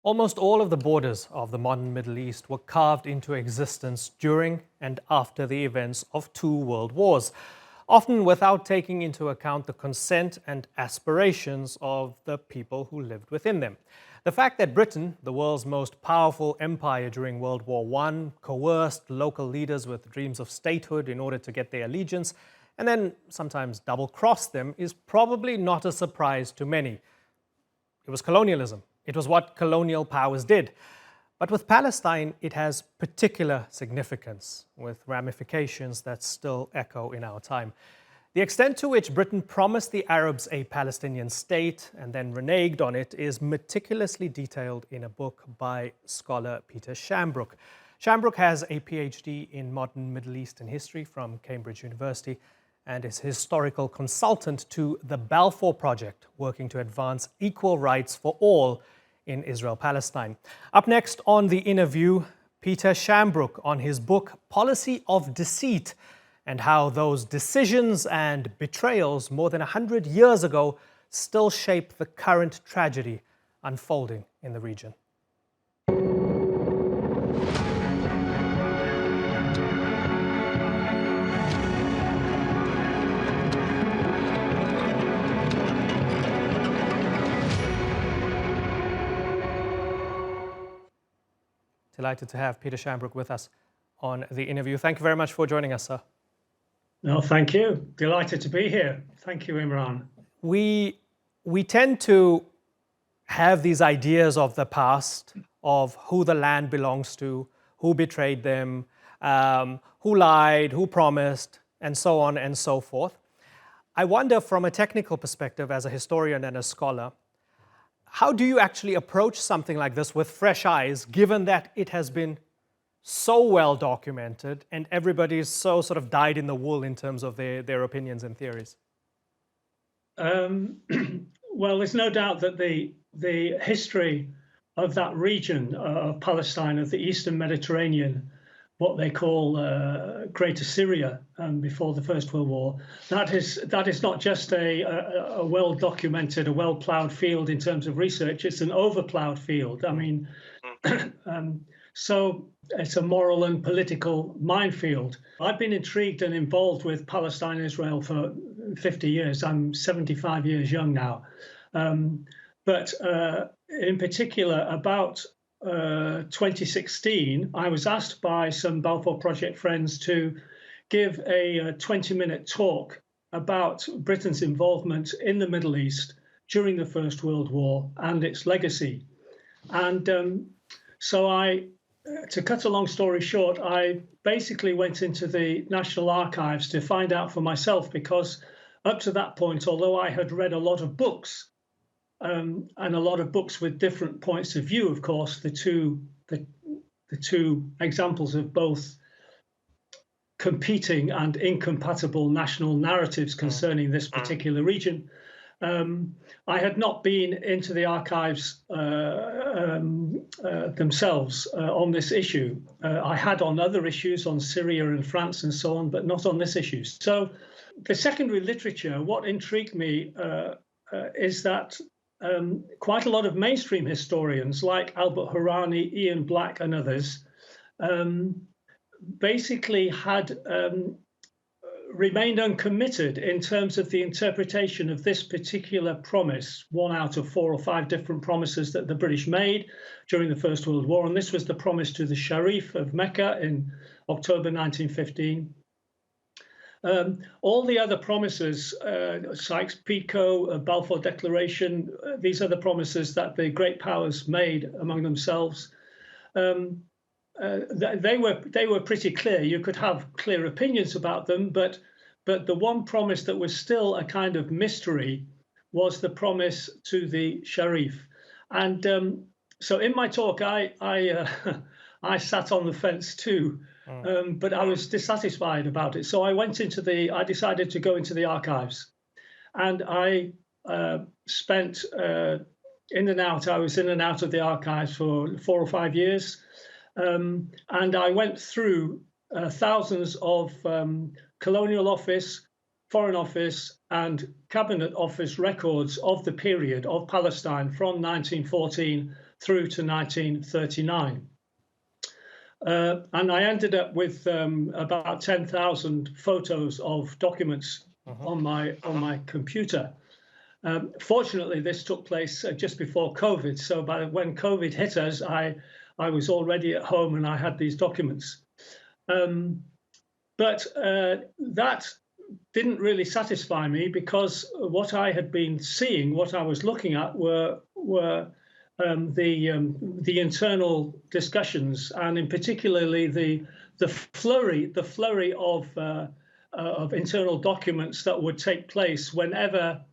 Almost all of the borders of the modern Middle East were carved into existence during and after the events of two world wars, often without taking into account the consent and aspirations of the people who lived within them. The fact that Britain, the world's most powerful empire during World War I, coerced local leaders with dreams of statehood in order to get their allegiance, and then sometimes double-crossed them, is probably not a surprise to many. It was colonialism. It was what colonial powers did. But with Palestine, it has particular significance, with ramifications that still echo in our time. The extent to which Britain promised the Arabs a Palestinian state and then reneged on it is meticulously detailed in a book by scholar Peter Shambrook. Shambrook has a PhD in modern Middle Eastern history from Cambridge University and is historical consultant to the Balfour Project, working to advance equal rights for all in Israel-Palestine. Up next on the InnerView, Peter Shambrook on his book Policy of Deceit and how those decisions and betrayals more than 100 years ago still shape the current tragedy unfolding in the region. Delighted to have Peter Shambrook with us on the InnerView. Thank you very much for joining us, sir. No, thank you. Delighted to be here. Thank you, Imran. We tend to have these ideas of the past, of who the land belongs to, who betrayed them, who lied, who promised, and so on and so forth. I wonder, from a technical perspective, as a historian and a scholar, how do you actually approach something like this with fresh eyes, given that it has been so well documented and everybody's so sort of dyed in the wool in terms of their opinions and theories? Well, there's no doubt that the history of that region of Palestine, of the Eastern Mediterranean, what they call Greater Syria before the First World War, that is not just a well-documented, a well-ploughed field in terms of research. It's an over-ploughed field. I mean, so it's a moral and political minefield. I've been intrigued and involved with Palestine and Israel for 50 years. I'm 75 years young now. But in particular, about 2016, I was asked by some Balfour Project friends to give a 20-minute talk about Britain's involvement in the Middle East during the First World War and its legacy. And so to cut a long story short, I basically went into the National Archives to find out for myself, because up to that point, although I had read a lot of books, and a lot of books with different points of view, of course, the two examples of both competing and incompatible national narratives concerning this particular region. I had not been into the archives themselves on this issue. I had on other issues, on Syria and France and so on, but not on this issue. So the secondary literature, what intrigued me is that quite a lot of mainstream historians like Albert Hourani, Ian Black and others basically had remained uncommitted in terms of the interpretation of this particular promise, one out of 4 or 5 different promises that the British made during the First World War. And this was the promise to the Sharif of Mecca in October 1915. All the other promises, Sykes-Picot, Balfour Declaration, these are the promises that the great powers made among themselves. They were pretty clear. You could have clear opinions about them, but the one promise that was still a kind of mystery was the promise to the Sharif. And so in my talk, I sat on the fence too. But I was dissatisfied about it. So I decided to go into the archives, and I spent in and out. I was in and out of the archives for 4 or 5 years. And I went through thousands of Colonial Office, Foreign Office and Cabinet Office records of the period of Palestine from 1914 through to 1939. And I ended up with about 10,000 photos of documents on my computer. Fortunately, this took place just before COVID. So when COVID hit us, I was already at home and I had these documents. But that didn't really satisfy me, because what I had been seeing, what I was looking at, were the internal discussions, and in particularly the flurry of internal documents that would take place whenever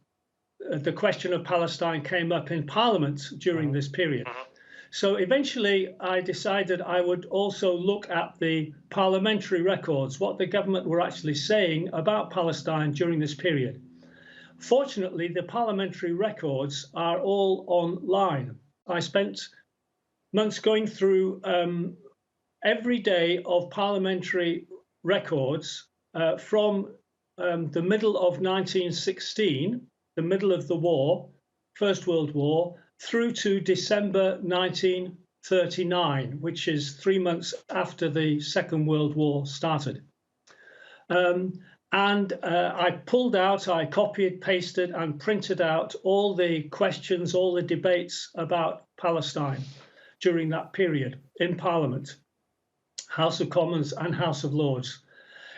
the question of Palestine came up in Parliament during this period. So eventually I decided I would also look at the parliamentary records, what the government were actually saying about Palestine during this period. Fortunately, the parliamentary records are all online. I spent months going through every day of parliamentary records from the middle of 1916, the middle of the war, First World War, through to December 1939, which is 3 months after the Second World War started. I pulled out, I copied, pasted, and printed out all the questions, all the debates about Palestine during that period in Parliament, House of Commons and House of Lords.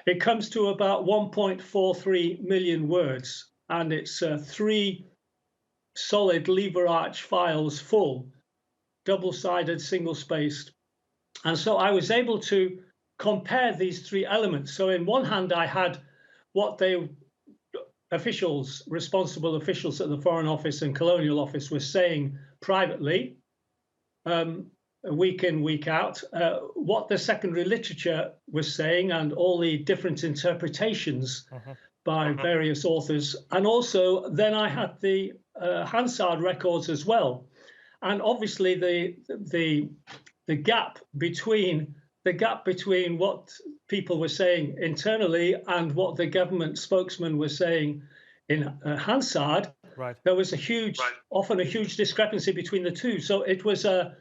It comes to about 1.43 million words, and it's 3 solid lever arch files full, double-sided, single-spaced. And so I was able to compare these 3 elements. So in one hand, I had what responsible officials at the Foreign Office and Colonial Office were saying privately, week in, week out, what the secondary literature was saying, and all the different interpretations by various authors. And also then I had the Hansard records as well. And obviously the gap between what people were saying internally and what the government spokesman was saying in Hansard, there was often a huge discrepancy between the two. So it was the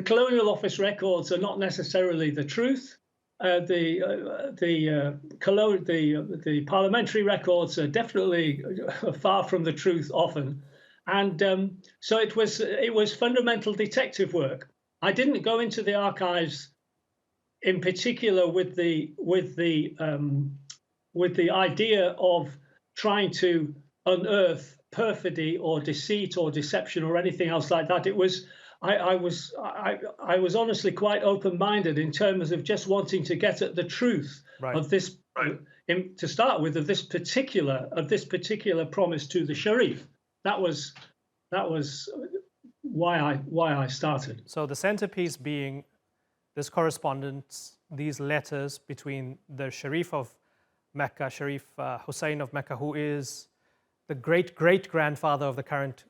Colonial Office records are not necessarily the truth. The parliamentary records are definitely far from the truth often, and so it was fundamental detective work. I didn't go into the archives in particular with the idea of trying to unearth perfidy or deceit or deception or anything else like that. It was I was honestly quite open-minded in terms of just wanting to get at the truth of this. To start with, of this particular promise to the Sharif. That was why I started. So the centerpiece being this correspondence, these letters between the Sharif of Mecca, Sharif Hussein of Mecca, who is the great-great-grandfather of the current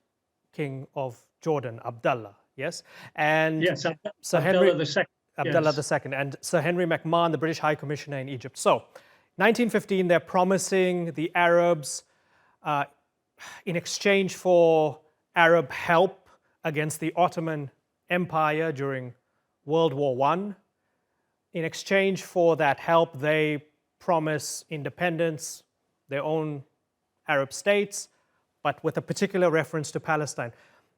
king of Jordan, Abdullah. Yes, and yes, Sir Abdullah Henry II. Abdullah II, and Sir Henry McMahon, the British High Commissioner in Egypt. So, 1915, they're promising the Arabs, in exchange for Arab help against the Ottoman Empire during World War I. In exchange for that help, they promise independence, their own Arab states, but with a particular reference to Palestine.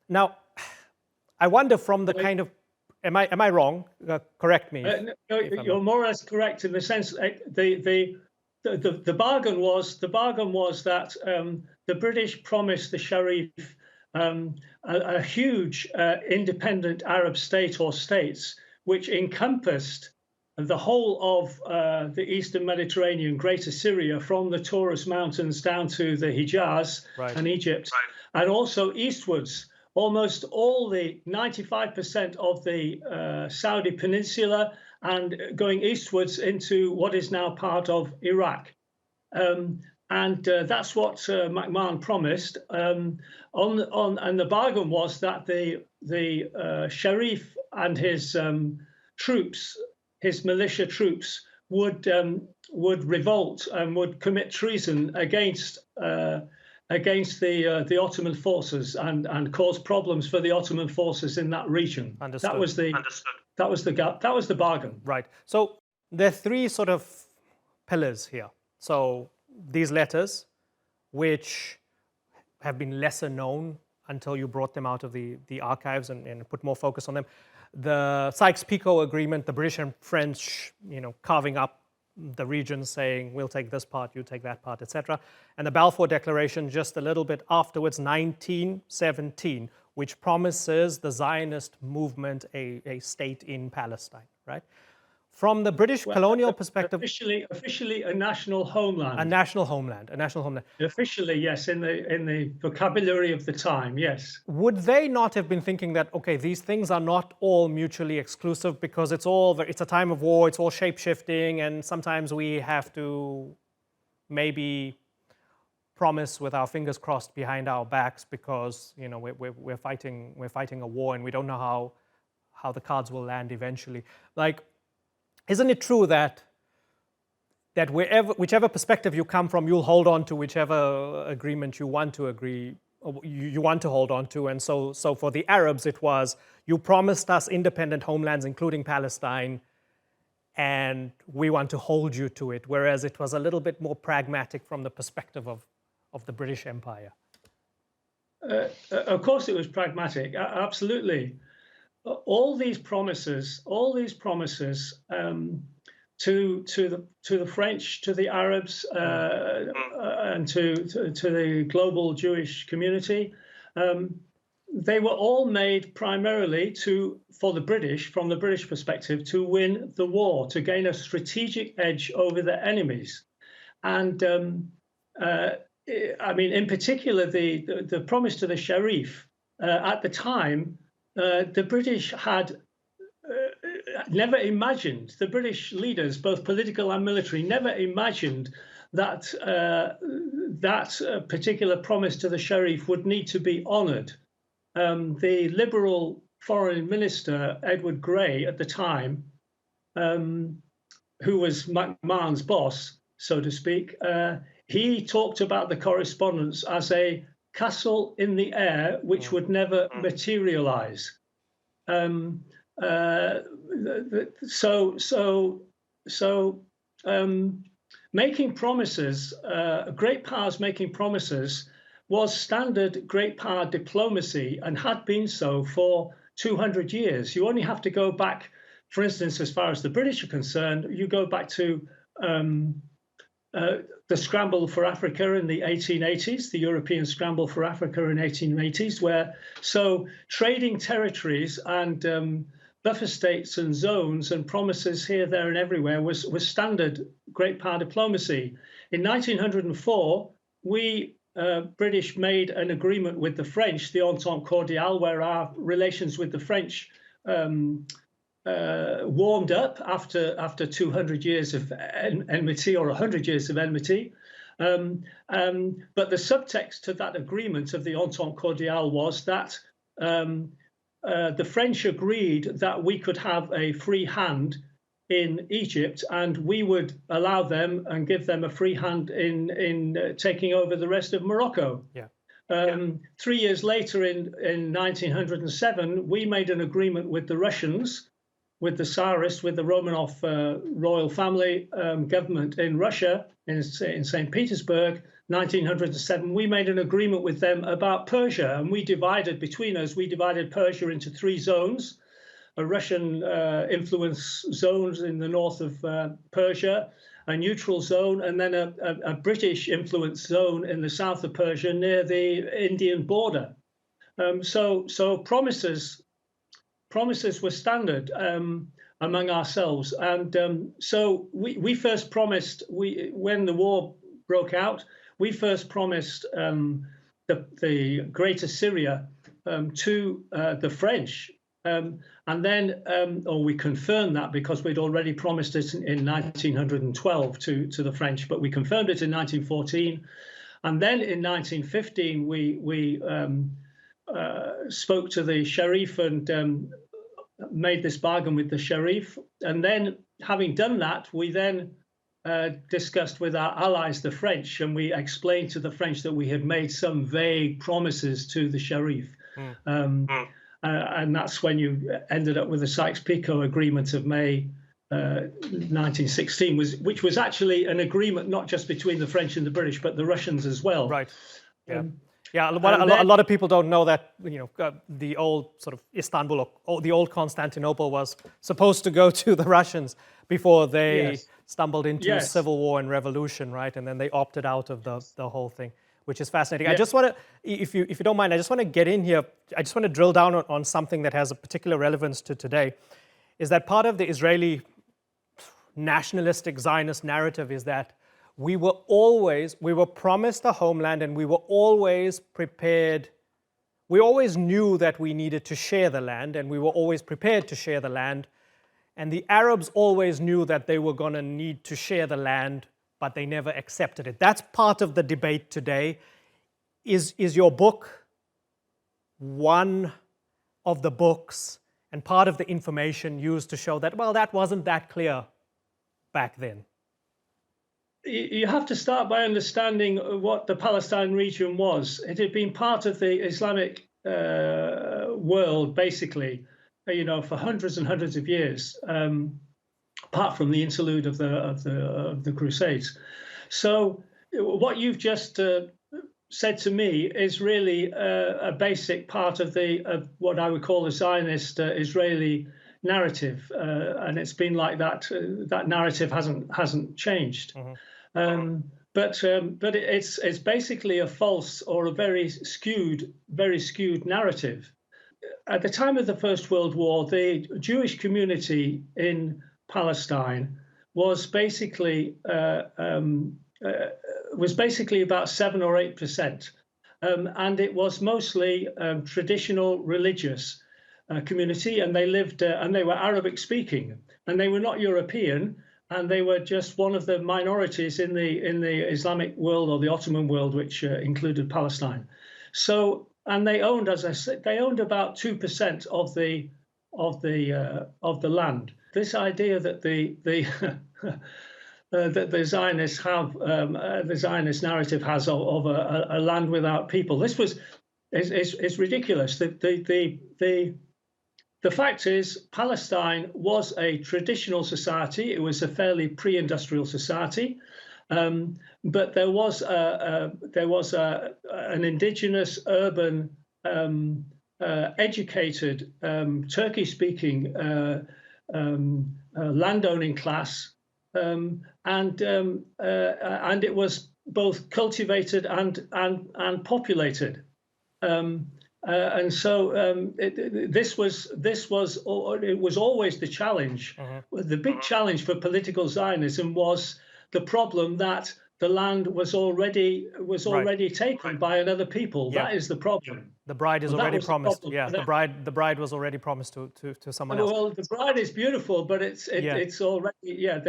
Now, I wonder from the kind of, am I wrong? Correct me. No, you're more or less correct in the sense the bargain was that the British promised the Sharif a huge independent Arab state or states, which encompassed the whole of the Eastern Mediterranean, Greater Syria, from the Taurus Mountains down to the Hijaz and Egypt, and also eastwards. Almost all the 95% of the Saudi Peninsula, and going eastwards into what is now part of Iraq. And that's what McMahon promised. And the bargain was that the Sharif and his troops, his militia troops, would revolt and would commit treason against against the Ottoman forces and cause problems for the Ottoman forces in that region. Understood. That was the bargain. Right. So there are three sort of pillars here. So these letters, which have been lesser known until you brought them out of the archives and put more focus on them. The Sykes-Picot Agreement, the British and French, carving up the regions, saying we'll take this part, you take that part, etc. And the Balfour Declaration just a little bit afterwards, 1917, which promises the Zionist movement a state in Palestine, right? From the British colonial perspective, officially a national homeland. A national homeland. Officially, yes, in the vocabulary of the time, yes. Would they not have been thinking that, okay, these things are not all mutually exclusive because it's a time of war, it's all shape-shifting, and sometimes we have to maybe promise with our fingers crossed behind our backs because we're fighting a war and we don't know how the cards will land eventually. Like, isn't it true that whichever perspective you come from, you'll hold on to whichever agreement you want to agree, or you want to hold on to? And so for the Arabs, it was, you promised us independent homelands, including Palestine, and we want to hold you to it. Whereas it was a little bit more pragmatic from the perspective of the British Empire. Of course, it was pragmatic. Absolutely. All these promises to the French, to the Arabs, and to the global Jewish community, they were all made primarily for the British, from the British perspective, to win the war, to gain a strategic edge over their enemies. And I mean, in particular, the promise to the Sharif at the time. The British had never imagined, the British leaders, both political and military, never imagined that that particular promise to the Sharif would need to be honoured. The Liberal Foreign Minister, Edward Grey, at the time, who was McMahon's boss, so to speak, he talked about the correspondence as a castle in the air which would never materialize. Making promises, great powers making promises, was standard great power diplomacy and had been so for 200 years. You only have to go back, for instance, as far as the British are concerned, you go back to the scramble for Africa in the 1880s, the European scramble for Africa in 1880s, where trading territories and buffer states and zones and promises here, there, and everywhere was standard great power diplomacy. In 1904, we British made an agreement with the French, the Entente Cordiale, where our relations with the French warmed up after 200 years of enmity, or 100 years of enmity. But the subtext to that agreement of the Entente Cordiale was that the French agreed that we could have a free hand in Egypt, and we would allow them and give them a free hand in taking over the rest of Morocco. Yeah. 3 years later, in 1907, we made an agreement with the Russians, with the Tsarists, with the Romanov royal family government in Russia, in St. Petersburg, 1907, we made an agreement with them about Persia, and we divided Persia into 3 zones: a Russian influence zone in the north of Persia, a neutral zone, and then a British influence zone in the south of Persia near the Indian border. So promises were standard among ourselves, and so we first promised, when the war broke out, we first promised the Greater Syria to the French, and then, or we confirmed that because we'd already promised it in 1912 to the French, but we confirmed it in 1914, and then in 1915 we spoke to the Sharif and made this bargain with the Sharif, and then having done that, we then discussed with our allies, the French, and we explained to the French that we had made some vague promises to the Sharif. And that's when you ended up with the Sykes-Picot Agreement of May 1916, which was actually an agreement not just between the French and the British, but the Russians as well. Right. Yeah. A lot of people don't know that, the old sort of Istanbul or the old Constantinople was supposed to go to the Russians before they stumbled into civil war and revolution, right? And then they opted out of the whole thing, which is fascinating. I just want to, if you don't mind, I just want to get in here. I just want to drill down on something that has a particular relevance to today, is that part of the Israeli nationalistic Zionist narrative is that we were promised a homeland, and we were always prepared. We always knew that we needed to share the land, and we were always prepared to share the land. And the Arabs always knew that they were going to need to share the land, but they never accepted it. That's part of the debate today. Is your book one of the books and part of the information used to show that, well, that wasn't that clear back then? You have to start by understanding what the Palestine region was. It had been part of the Islamic world, basically, for hundreds and hundreds of years, apart from the interlude of the Crusades. So what you've just said to me is really a basic part of what I would call the Zionist Israeli narrative, and it's been like that. That narrative hasn't changed. But it's basically a false or a very skewed narrative. At the time of the First World War, the Jewish community in Palestine was basically about 7 or 8%, and it was mostly traditional religious community, and they lived and they were Arabic speaking, and they were not European, and they were just one of the minorities in the Islamic world, or the Ottoman world, which included Palestine. So, and they owned, as I said, they owned about 2% of the land. This idea that that the Zionists have, the Zionist narrative has of a land without people, is ridiculous. The fact is, Palestine was a traditional society. It was a fairly pre-industrial society, but there was an indigenous, urban, educated, Turkish-speaking landowning class, and it was both cultivated and populated. And so this was always the challenge. The big challenge for political Zionism was the problem that the land was already taken by another people. Yeah. That is the problem. The bride is already promised. Yeah, the bride was already promised to someone else. Well, the bride is beautiful, but it's already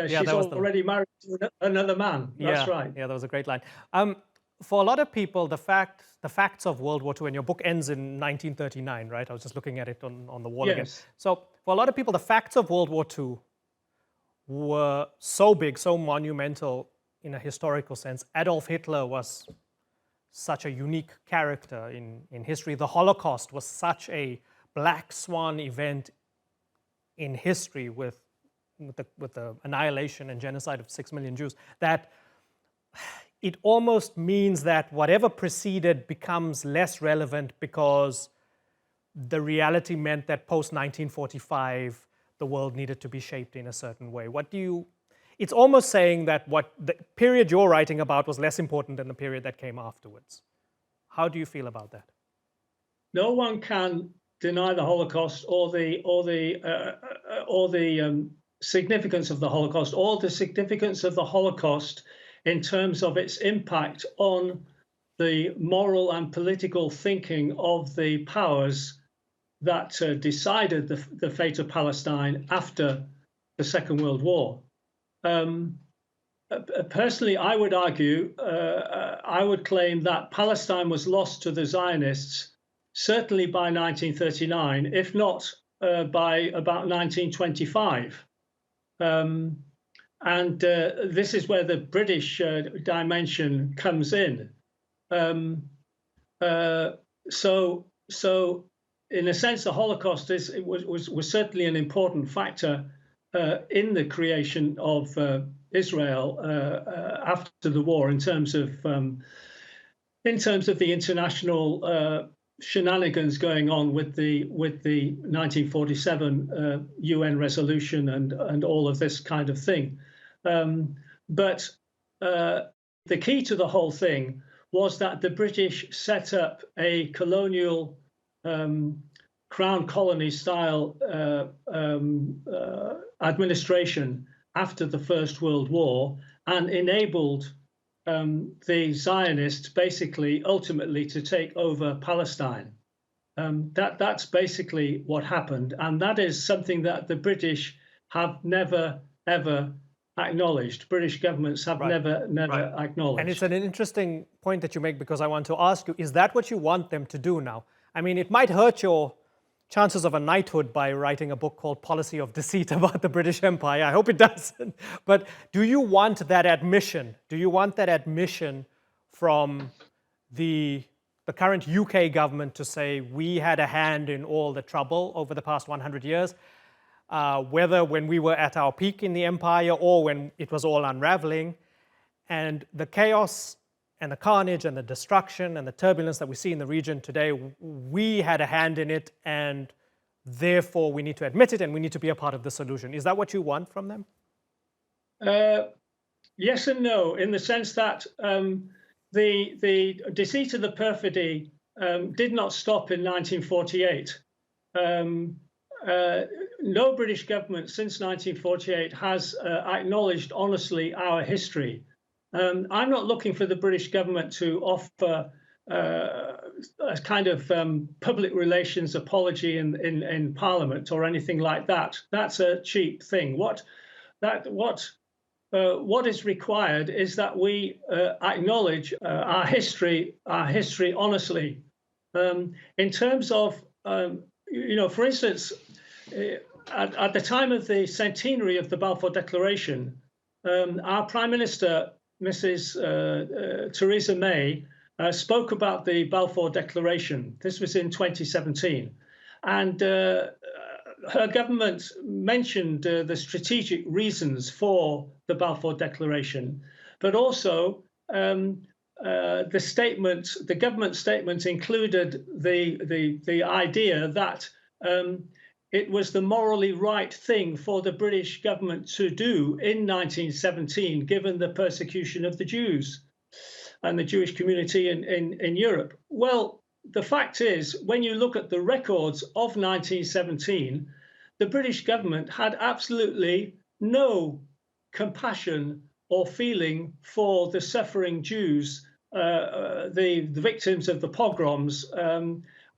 she's already married to another man. That's right. Yeah, that was a great line. For a lot of people, the facts of World War II, and your book ends in 1939, right? I was just looking at it on the wall again. So for a lot of people, the facts of World War II were so big, so monumental in a historical sense. Adolf Hitler was such a unique character in history. The Holocaust was such a black swan event in history with the annihilation and genocide of 6 million Jews, that it almost means that whatever preceded becomes less relevant because the reality meant that post-1945, the world needed to be shaped in a certain way. It's almost saying that what the period you're writing about was less important than the period that came afterwards. How do you feel about that? No one can deny the Holocaust or the significance of the Holocaust, or the significance of the Holocaust in terms of its impact on the moral and political thinking of the powers that decided the fate of Palestine after the Second World War. Personally, I would argue, I would claim that Palestine was lost to the Zionists certainly by 1939, if not by about 1925. this is where the British dimension comes in. So in a sense, the Holocaust was certainly an important factor in the creation of Israel after the war, in terms of the international shenanigans going on with the 1947 UN resolution and all of this kind of thing. But the key to the whole thing was that the British set up a colonial crown colony style administration after the First World War, and enabled the Zionists basically ultimately to take over Palestine. That's basically what happened, and that is something that the British have never ever acknowledged. British governments have never acknowledged. And it's an interesting point that you make, because I want to ask you, is that what you want them to do now? I mean, it might hurt your chances of a knighthood by writing a book called Policy of Deceit about the British Empire. I hope it doesn't. But do you want that admission? Do you want that admission from the current UK government to say, we had a hand in all the trouble over the past 100 years, whether when we were at our peak in the empire or when it was all unraveling, and the chaos and the carnage and the destruction and the turbulence that we see in the region today, we had a hand in it, and therefore we need to admit it and we need to be a part of the solution. Is that what you want from them? Yes and no, in the sense that the deceit and the perfidy did not stop in 1948. No British government since 1948 has acknowledged honestly our history. I'm not looking for the British government to offer a kind of public relations apology in Parliament or anything like that. That's a cheap thing. What is required is that we acknowledge our history honestly. In terms of, for instance, at the time of the centenary of the Balfour Declaration, our Prime Minister, Mrs. Theresa May, spoke about the Balfour Declaration. This was in 2017. And her government mentioned the strategic reasons for the Balfour Declaration, but also the government statement included the idea that it was the morally right thing for the British government to do in 1917, given the persecution of the Jews and the Jewish community in Europe. Well, the fact is, when you look at the records of 1917, the British government had absolutely no compassion or feeling for the suffering Jews, the victims of the pogroms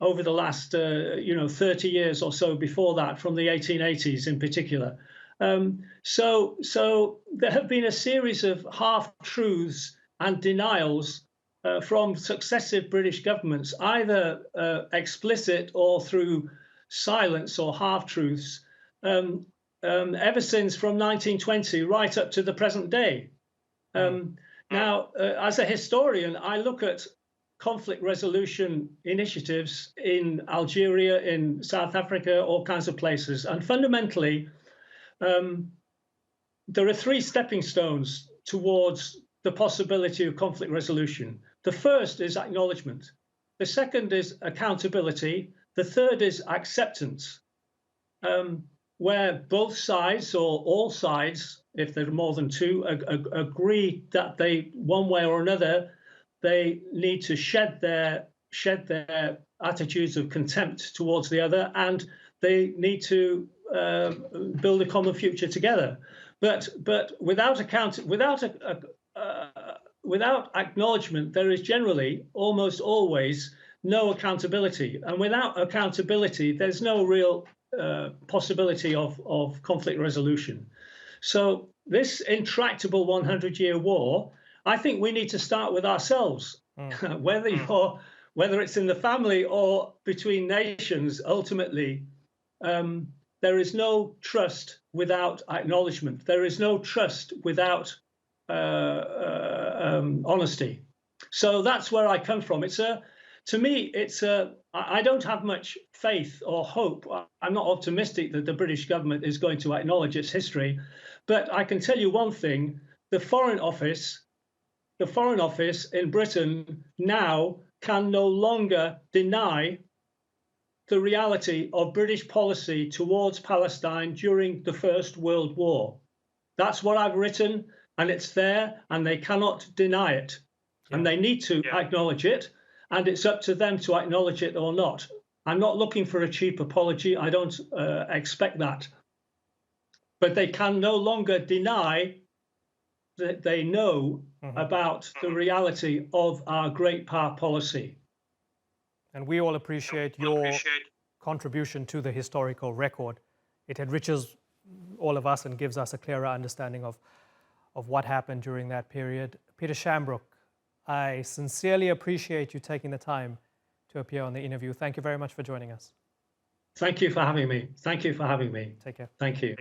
over the last 30 years or so before that, from the 1880s in particular. So there have been a series of half-truths and denials from successive British governments, either explicit or through silence or half-truths, ever since from 1920 right up to the present day. Now, as a historian, I look at conflict resolution initiatives in Algeria, in South Africa, all kinds of places. And fundamentally, there are three stepping stones towards the possibility of conflict resolution. The first is acknowledgement. The second is accountability. The third is acceptance, where both sides or all sides, if there are more than two, agree that they, one way or another, they need to shed their attitudes of contempt towards the other, and they need to build a common future together. But without acknowledgement, there is generally, almost always, no accountability. And without accountability, there's no real possibility of conflict resolution. So this intractable 100-year war, I think we need to start with ourselves. Whether it's in the family or between nations, ultimately, there there is no trust without acknowledgement. There is no trust without honesty. So that's where I come from. To me, I don't have much faith or hope. I'm not optimistic that the British government is going to acknowledge its history, but I can tell you one thing: the Foreign Office in Britain now can no longer deny the reality of British policy towards Palestine during the First World War. That's what I've written, and it's there, and they cannot deny it. Yeah. And they need to acknowledge it, and it's up to them to acknowledge it or not. I'm not looking for a cheap apology. I don't expect that. But they can no longer deny that they know about the reality of our great power policy. And we all appreciate your contribution to the historical record. It enriches all of us and gives us a clearer understanding of what happened during that period. Peter Shambrook, I sincerely appreciate you taking the time to appear on the interview. Thank you very much for joining us. Thank you for having me. Thank you for having me. Take care. Thank you.